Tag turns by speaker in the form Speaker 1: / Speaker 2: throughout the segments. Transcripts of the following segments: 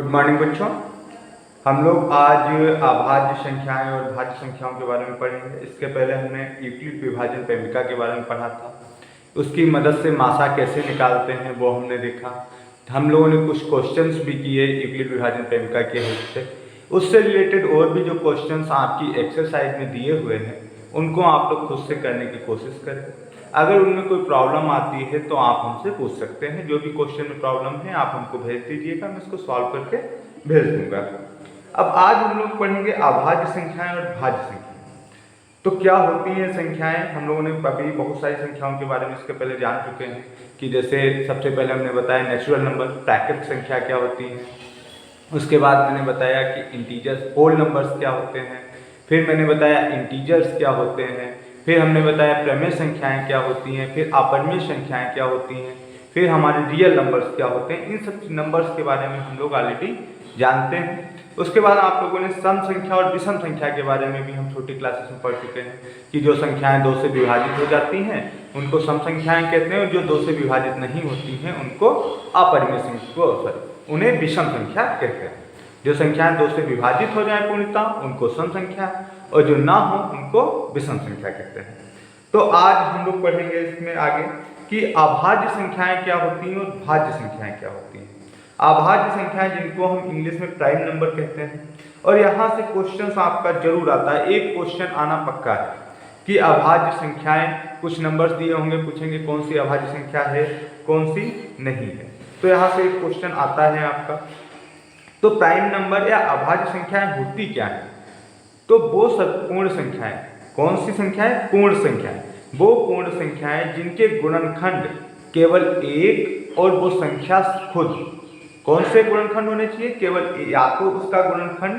Speaker 1: Good morning बच्चों। हम लोग आज अभाज्य संख्याएं और भाज्य संख्याओं के बारे में पढ़ेंगे। इसके पहले हमने यूक्लिड विभाजन प्रेमिका के बारे में पढ़ा था। उसकी मदद से मासा कैसे निकालते हैं वो हमने देखा। हम लोगों ने कुछ क्वेश्चंस भी किए यूक्लिड विभाजन प्रेमिका के हेल्प से। उससे रिलेटेड और भी जो क्वेश्चंस आपकी एक्सरसाइज में दिए हुए हैं उनको आप लोग खुद से करने की कोशिश करें। अगर उनमें कोई प्रॉब्लम आती है तो आप हमसे पूछ सकते हैं। जो भी क्वेश्चन में प्रॉब्लम है आप हमको भेज दीजिएगा, मैं इसको सॉल्व करके भेज दूंगा। अब आज हम लोग पढ़ेंगे अभाज्य संख्याएं और भाज्य संख्याएं। तो क्या होती हैं संख्याएं? हम लोगों ने अभी बहुत सारी संख्याओं के बारे में इसके पहले जान चुके हैं कि जैसे सबसे पहले हमने बताया नेचुरल नंबर, प्राकृतिक संख्या क्या होती है। उसके बाद मैंने बताया कि इंटीजर्स, होल नंबर्स क्या होते हैं। फिर मैंने बताया इंटीजर्स क्या होते हैं। फिर हमने बताया प्रमेय संख्याएं क्या होती हैं। फिर अपरिमेय संख्याएं क्या होती हैं। फिर हमारे रियल नंबर्स क्या होते हैं। इन सब नंबर्स के बारे में हम लोग ऑलरेडी जानते हैं। उसके बाद आप लोगों ने सम संख्या और विषम संख्या के बारे में भी हम छोटी क्लासेस में पढ़ चुके हैं कि जो संख्याएं 2 से विभाजित हो जाती हैं उनको सम संख्याएं कहते हैं और जो 2 से विभाजित नहीं होती हैं उनको अपरिमेय संख्या, उन्हें विषम संख्या कहते हैं। जो संख्याएं 2 से विभाजित हो जाए पूर्णतः उनको सम संख्या और जो ना हो उनको विषम संख्या कहते हैं। तो आज हम लोग पढ़ेंगे इसमें आगे कि अभाज्य संख्याएं क्या होती हैं और भाज्य संख्याएं क्या होती हैं। अभाज्य संख्याएं जिनको हम इंग्लिश में प्राइम नंबर कहते हैं। और यहाँ से क्वेश्चन आपका जरूर आता है, एक क्वेश्चन आना पक्का है कि अभाज्य संख्याएं, कुछ नंबर्स दिए होंगे, पूछेंगे कौन सी अभाज्य संख्या है कौन सी नहीं है। तो यहाँ से एक क्वेश्चन आता है आपका। तो प्राइम नंबर या अभाज्य संख्याएं होती क्या है? तो वो सब पूर्ण संख्याएं, कौन सी संख्याएं? पूर्ण संख्याएं। वो पूर्ण संख्याएं जिनके गुणनखंड केवल एक और वो संख्या खुद। कौन से गुणनखंड होने चाहिए? केवल या तो उसका गुणनखंड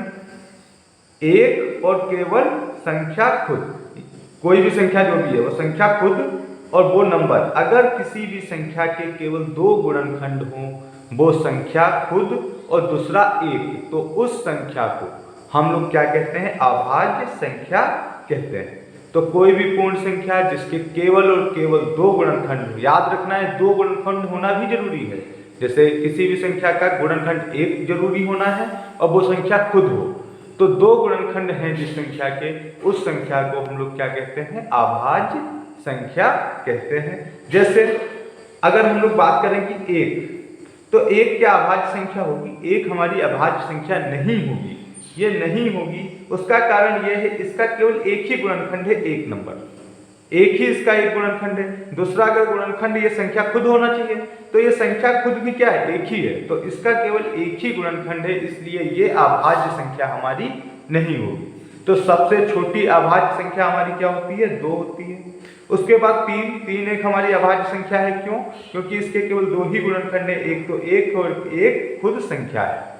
Speaker 1: एक और केवल संख्या खुद, कोई भी संख्या जो भी है वो संख्या खुद और वो नंबर। अगर किसी भी संख्या के केवल 2 गुणनखंड हों, वो संख्या खुद और दूसरा एक, तो उस संख्या को हम लोग क्या कहते हैं? अभाज्य संख्या कहते हैं। तो कोई भी पूर्ण संख्या जिसके केवल और केवल 2 गुणनखंड, याद रखना है 2 गुणनखंड होना भी जरूरी है। जैसे किसी भी संख्या का गुणनखंड 1 जरूरी होना है और वो संख्या खुद हो। तो 2 गुणनखंड हैं जिस संख्या के, उस संख्या को हम लोग क्या कहते हैं? अभाज्य संख्या कहते हैं। जैसे अगर हम लोग बात करें कि 1, तो 1 क्या अभाज्य संख्या होगी? 1 हमारी अभाज्य संख्या नहीं होगी। ये नहीं होगी, उसका कारण ये है इसका केवल एक ही गुणनखंड है, एक नंबर, एक ही इसका एक गुणनखंड है। दूसरा अगर गुणनखंड ये संख्या खुद होना चाहिए, तो ये संख्या खुद भी क्या है? एक ही है। तो इसका केवल एक ही गुणनखंड है, इसलिए ये अभाज्य संख्या हमारी नहीं होगी। तो सबसे छोटी अभाज्य संख्या हमारी क्या होती है? 2 होती है। उसके बाद 3 एक हमारी अभाज्य संख्या है। क्यों? क्योंकि इसके केवल 2 ही गुणनखंड है, एक तो एक और एक खुद संख्या है।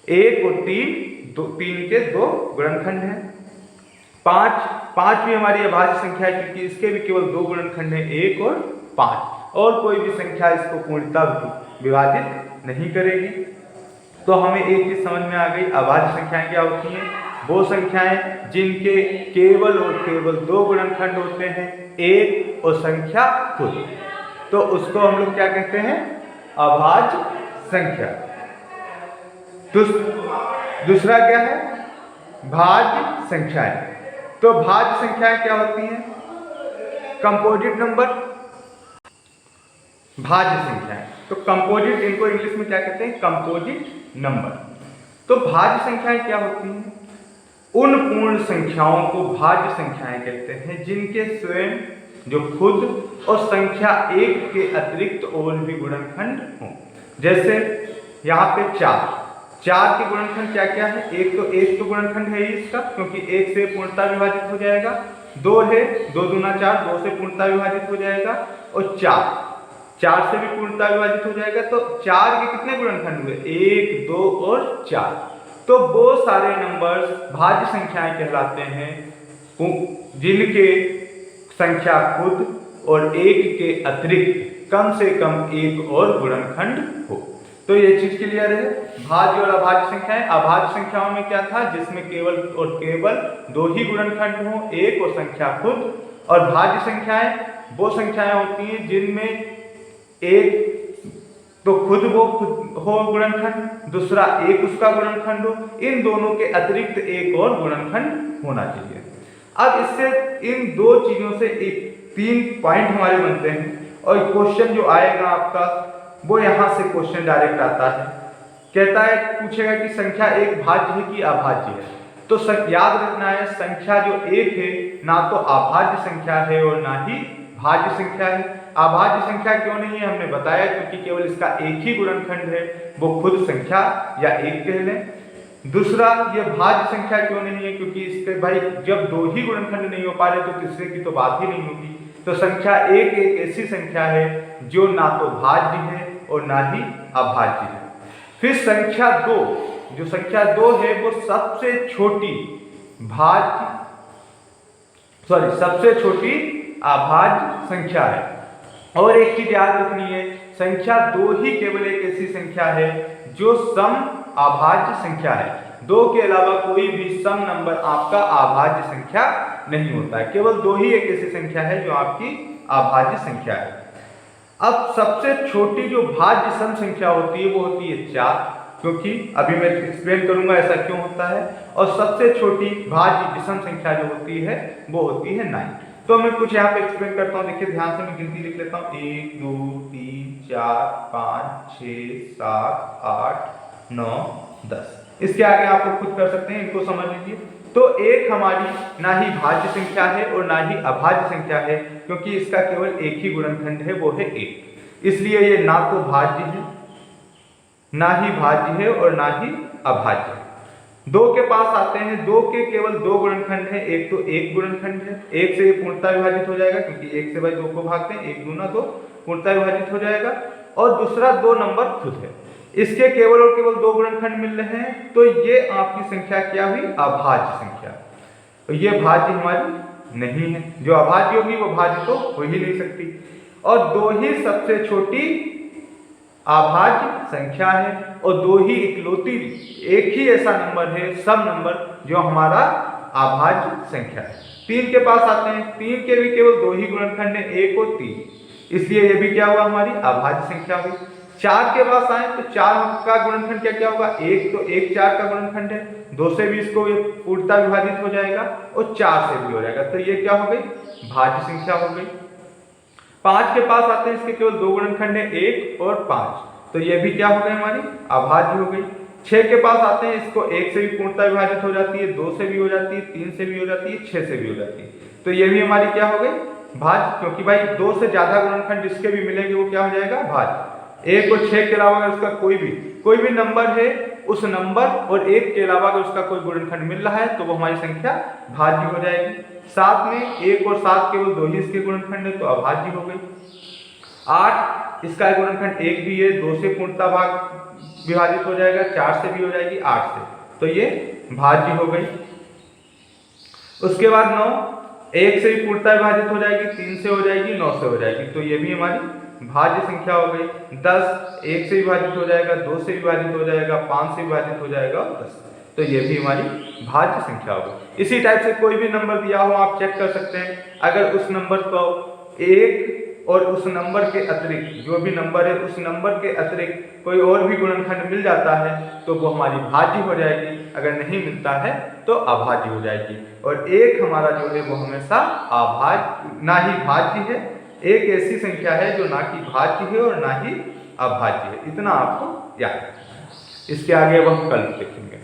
Speaker 1: 1 और 3 के 2 गुणनखंड हैं। 5 भी हमारी अभाज्य संख्या है क्योंकि इसके भी केवल 2 गुणनखंड हैं, 1 और 5, और कोई भी संख्या इसको पूर्णतः विभाजित नहीं करेगी। तो हमें एक चीज समझ में आ गई, अभाज्य संख्याएं क्या होती हैं? वो संख्याएं जिनके केवल और केवल 2 गुणनखंड होते हैं, एक और संख्या खुद, तो उसको हम लोग क्या कहते हैं? अभाज्य संख्या। दूसरा क्या है? भाज्य संख्याएं। तो भाज्य संख्याएं क्या होती हैं? कंपोजिट नंबर, भाज्य संख्याएं। तो कंपोजिट, इनको इंग्लिश में क्या कहते हैं? Composite number. तो भाज्य संख्याएं क्या होती हैं? उन पूर्ण संख्याओं को भाज्य संख्याएं कहते हैं जिनके स्वयं, जो खुद और संख्या 1 के अतिरिक्त और भी गुणनखंड हों। जैसे यहाँ पे 4 के गुणनखंड क्या क्या है? एक तो गुणनखंड है इसका, क्योंकि 1 से पूर्णतः विभाजित हो जाएगा। 2 है, 2 दूना 4, 2 से पूर्णतः विभाजित हो जाएगा। और 4 से भी पूर्णतः विभाजित हो जाएगा। तो 4 के कितने गुणनखंड हुए? 1, 2 और 4। तो वो सारे नंबर्स भाज्य संख्याएं कहलाते हैं जिनके संख्या खुद और 1 के अतिरिक्त कम से कम एक और गुणनखंड हो। तो ये चीज क्लियर है। भाज्य और अभाज्य संख्याएं, अभाज्य संख्याओं में क्या था? जिसमें केवल और केवल 2 ही गुणनखंड हो, एक और संख्या खुद। और भाज्य संख्याएं वो संख्याएं होती हैं जिनमें एक तो खुद वो हो गुणनखंड, दूसरा एक उसका गुणनखंड हो, इन दोनों के अतिरिक्त एक और गुणनखंड होना चाहिए। अब इससे इन दो चीजों से एक 3 पॉइंट हमारे बनते हैं और क्वेश्चन जो आएगा आपका वो यहाँ से क्वेश्चन डायरेक्ट आता है। कहता है, पूछेगा कि संख्या एक भाज्य है कि अभाज्य है। तो याद रखना है, संख्या जो एक है ना तो अभाज्य संख्या है और ना ही भाज्य संख्या है। अभाज्य संख्या क्यों नहीं है हमने बताया, क्योंकि केवल इसका एक ही गुणनखंड है, वो खुद संख्या या एक कह लें। दूसरा, ये भाज्य संख्या क्यों नहीं है, क्योंकि इसके भाई जब दो ही गुणनखंड नहीं हो पा रहे तो तीसरे की तो बात ही नहीं होगी। तो संख्या एक एक ऐसी संख्या है जो ना तो भाज्य है और ना ही अभाज्य है। फिर संख्या दो, जो संख्या दो है वो सबसे छोटी अभाज्य संख्या है। और एक चीज याद रखनी है, संख्या दो ही केवल एक ऐसी संख्या है जो सम अभाज्य संख्या है। दो के अलावा कोई भी सम नंबर आपका अभाज्य संख्या नहीं होता है। केवल दो ही एक ऐसी संख्या है जो आपकी अभाज्य संख्या है। अब सबसे छोटी जो भाज्य सम संख्या होती है वो होती है 4, क्योंकि अभी मैं एक्सप्लेन करूंगा ऐसा क्यों होता है। और सबसे छोटी भाज्य विषम संख्या जो होती है वो होती है 9। तो मैं कुछ यहाँ पे एक्सप्लेन करता हूँ, देखिए ध्यान से मैं गिनती लिख लेता हूँ। 1 2 3 4 5 6 7 8 9 10। इसके आगे आप लोग खुद कर सकते हैं, इनको समझ लीजिए। तो एक हमारी ना ही भाज्य संख्या है और ना ही अभाज्य संख्या है, क्योंकि इसका केवल एक ही गुणनखंड है, वो है 1। इसलिए ये ना तो भाज्य है, ना ही भाज्य है और ना ही अभाज्य है। दो के पास आते हैं, दो के केवल दो गुणनखंड है। एक तो एक गुणनखंड है, एक से ये पूर्णतः विभाजित हो जाएगा, क्योंकि एक से भाई दो को भागते हैं, 1 दूना 2 पूर्णतः विभाजित हो जाएगा। और दूसरा 2 नंबर खुद है, इसके केवल और केवल दो गुणनखंड मिल रहे हैं। तो ये आपकी संख्या क्या हुई, अभाज्य संख्या। तो ये भाज्य हमारी नहीं है, जो अभाज्य होगी वो भाज्य तो हो ही नहीं सकती। और दो ही सबसे छोटी अभाज्य संख्या है और दो ही इकलौती एक ही ऐसा नंबर है, सम नंबर, जो हमारा अभाज्य संख्या है। 3 के पास आते हैं, 3 के भी केवल दो ही गुणनखंड है, 1 और 3, इसलिए ये भी क्या हुआ, हमारी अभाज्य संख्या हुई। 4 के पास आए तो 4 का गुणनखंड क्या क्या होगा, 1, तो 1 4 का गुणनखंड है, 2 से भी इसको पूर्णतः विभाजित हो जाएगा और 4 से भी हो जाएगा, तो ये क्या हो गई, भाज्य संख्या हो गई। 5 के पास आते हैं, इसके केवल दो गुणनखंड है, 1 और 5, तो ये भी क्या हो गई, हमारी अभाज्य हो गई। 6 के पास आते हैं, इसको 1 से भी पूर्णतः विभाजित हो जाती है, 2 से भी हो जाती है, 3 से भी हो जाती है, 6 से भी हो जाती है, तो ये भी हमारी क्या हो गई, भाज्य, क्योंकि भाई 2 से ज्यादा गुणनखंड जिसके भी मिलेंगे वो क्या हो जाएगा, भाज्य। 1 और 6 के अलावा अगर उसका कोई भी नंबर है, उस नंबर और 1 के अलावा अगर उसका कोई गुणनखंड मिल रहा है तो वो हमारी संख्या भाज्य हो जाएगी। 7 में 1 और 7 केवल दो ही इसके गुणनखंड है, तो अभाज्य हो गई। 8 इसका गुणनखंड 1 भी है, 2 से पूर्णतः भाग विभाजित हो जाएगा, 4 से भी हो जाएगी, 8 से, तो ये भाज्य हो गई। उसके बाद 9 1 से भी पूर्णतः विभाजित हो जाएगी, 3 से हो जाएगी, 9 से हो जाएगी, तो ये भी हमारी भाज्य संख्या हो गई। 10 1 से विभाजित हो जाएगा, 2 से विभाजित हो जाएगा, 5 से विभाजित हो जाएगा और 10, तो ये भी हमारी भाज्य संख्या हो गई। इसी टाइप से कोई भी नंबर दिया हो आप चेक कर सकते हैं, अगर उस नंबर को 1 और उस नंबर के अतिरिक्त जो भी नंबर है उस नंबर के अतिरिक्त कोई और भी गुणनखंड मिल जाता है तो वो हमारी भाज्य हो जाएगी, अगर नहीं मिलता है तो अभाज्य हो जाएगी। और 1 हमारा जो है वो हमेशा अभाज्य ना ही भाज्य है, एक ऐसी संख्या है जो ना कि भाज्य है और ना ही अभाज्य है, इतना आपको याद रखना है। इसके आगे अब हम कल देखेंगे।